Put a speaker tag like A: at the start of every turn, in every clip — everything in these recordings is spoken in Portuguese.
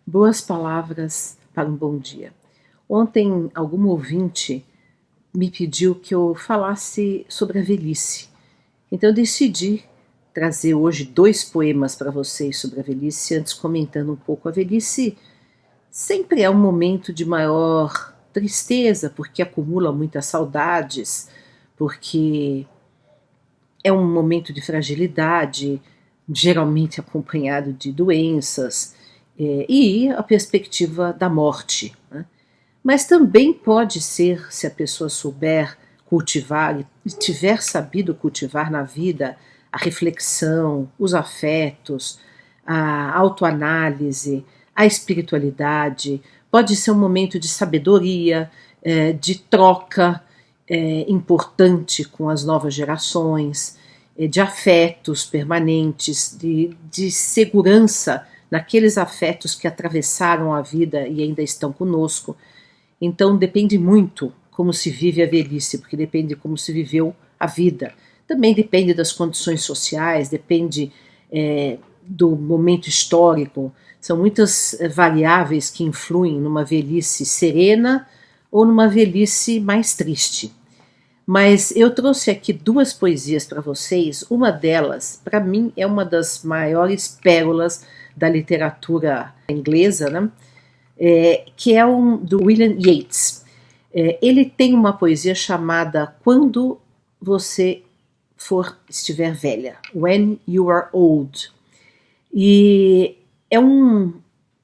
A: Boas palavras para um bom dia. Ontem, algum ouvinte me pediu que eu falasse sobre a velhice. Então, eu decidi trazer hoje 2 poemas para vocês sobre a velhice, antes comentando um pouco. A velhice sempre é um momento de maior tristeza, porque acumula muitas saudades, porque é um momento de fragilidade, geralmente acompanhado de doenças, e a perspectiva da morte, né? Mas também pode ser, se a pessoa souber cultivar e tiver sabido cultivar na vida a reflexão, os afetos, a autoanálise, a espiritualidade, pode ser um momento de sabedoria, de troca importante com as novas gerações, de afetos permanentes, de segurança naqueles afetos que atravessaram a vida e ainda estão conosco. Então depende muito como se vive a velhice, porque depende de como se viveu a vida. Também depende das condições sociais, depende do momento histórico. São muitas variáveis que influem numa velhice serena ou numa velhice mais triste. Mas eu trouxe aqui 2 poesias para vocês. Uma delas, para mim, é uma das maiores pérolas da literatura inglesa, né? Que é do William Yeats. Ele tem uma poesia chamada Quando Você Estiver Velha, When You Are Old. E é um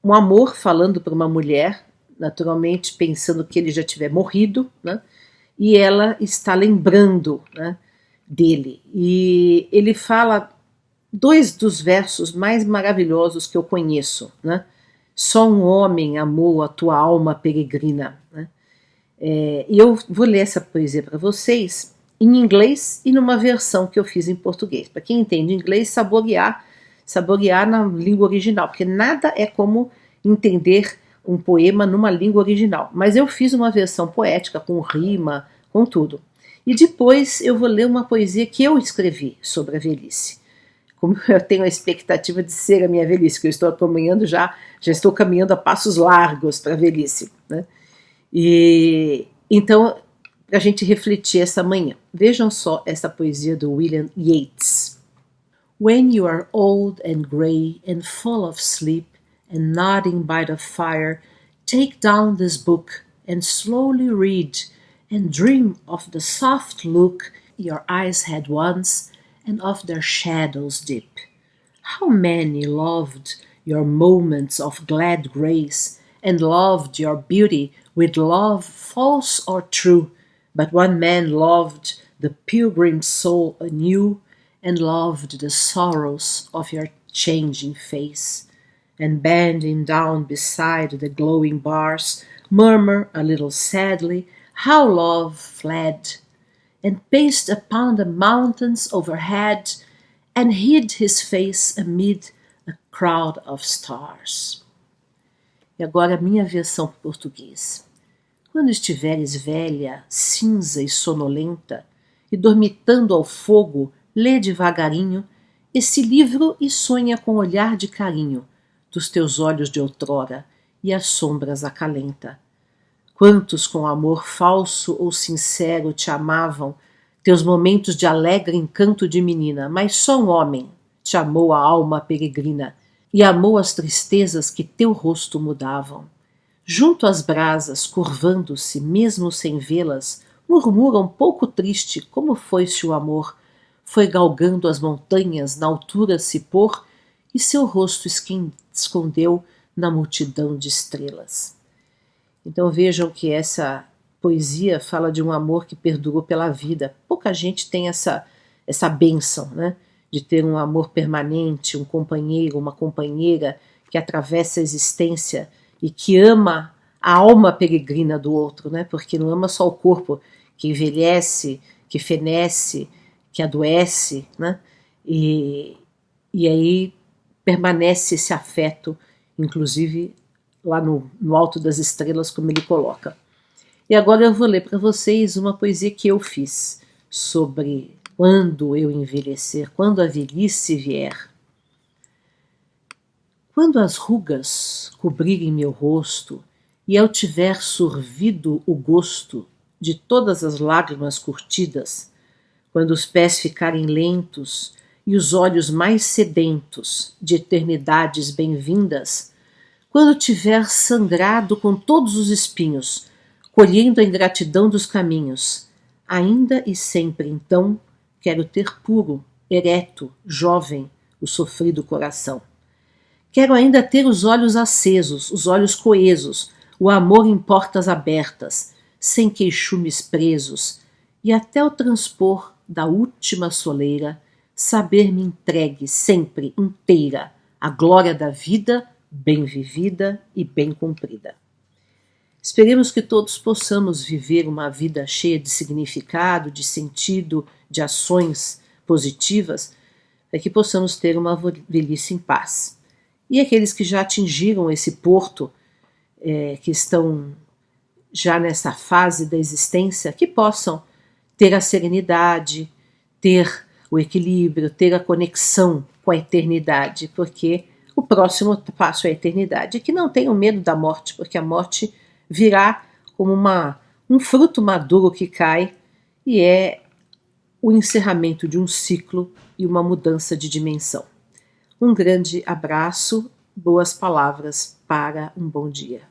A: amor falando para uma mulher, naturalmente pensando que ele já tiver morrido, né? E ela está lembrando, né, dele. E ele fala 2 dos versos mais maravilhosos que eu conheço, né? Só um homem amou a tua alma peregrina, né? E eu vou ler essa poesia para vocês em inglês e numa versão que eu fiz em português. Para quem entende inglês, saborear na língua original, porque nada é como entender um poema numa língua original. Mas eu fiz uma versão poética, com rima, com tudo. E depois eu vou ler uma poesia que eu escrevi sobre a velhice. Como eu tenho a expectativa de ser a minha velhice, que eu estou acompanhando já estou caminhando a passos largos para a velhice, né? E então, para a gente refletir essa manhã, vejam só essa poesia do William Yeats. When you are old and grey and full of sleep and nodding by the fire, take down this book and slowly read and dream of the soft look your eyes had once and of their shadows deep. How many loved your moments of glad grace and loved your beauty with love false or true, but one man loved the pilgrim soul anew and loved the sorrows of your changing face, and bending down beside the glowing bars, murmur a little sadly how love fled, and paced upon the mountains overhead, and hid his face amid a crowd of stars. E agora a minha versão para o português. Quando estiveres velha, cinza e sonolenta, e dormitando ao fogo, lê devagarinho esse livro e sonha com olhar de carinho dos teus olhos de outrora, e as sombras acalenta. Quantos com amor falso ou sincero te amavam, teus momentos de alegre encanto de menina, mas só um homem te amou a alma peregrina e amou as tristezas que teu rosto mudavam. Junto às brasas, curvando-se, mesmo sem vê-las, murmuram pouco triste como foi-se o amor, foi galgando as montanhas na altura se pôr e seu rosto escondeu na multidão de estrelas. Então vejam que essa poesia fala de um amor que perdurou pela vida. Pouca gente tem essa bênção, né, de ter um amor permanente, um companheiro, uma companheira que atravessa a existência e que ama a alma peregrina do outro, né, porque não ama só o corpo que envelhece, que fenece, que adoece, né, e aí permanece esse afeto, inclusive lá no alto das estrelas, como ele coloca. E agora eu vou ler para vocês uma poesia que eu fiz sobre quando eu envelhecer, quando a velhice vier. Quando as rugas cobrirem meu rosto e eu tiver sorvido o gosto de todas as lágrimas curtidas, quando os pés ficarem lentos e os olhos mais sedentos de eternidades bem-vindas, quando tiver sangrado com todos os espinhos, colhendo a ingratidão dos caminhos, ainda e sempre então quero ter puro, ereto, jovem, o sofrido coração. Quero ainda ter os olhos acesos, os olhos coesos, o amor em portas abertas, sem queixumes presos, e até o transpor da última soleira, saber-me entregue sempre inteira à glória da vida, bem vivida e bem cumprida. Esperemos que todos possamos viver uma vida cheia de significado, de sentido, de ações positivas, para que possamos ter uma velhice em paz. E aqueles que já atingiram esse porto, que estão já nessa fase da existência, que possam ter a serenidade, ter o equilíbrio, ter a conexão com a eternidade, porque o próximo passo é a eternidade. E que não tenham medo da morte, porque a morte virá como um fruto maduro que cai e é o encerramento de um ciclo e uma mudança de dimensão. Um grande abraço, boas palavras para um bom dia.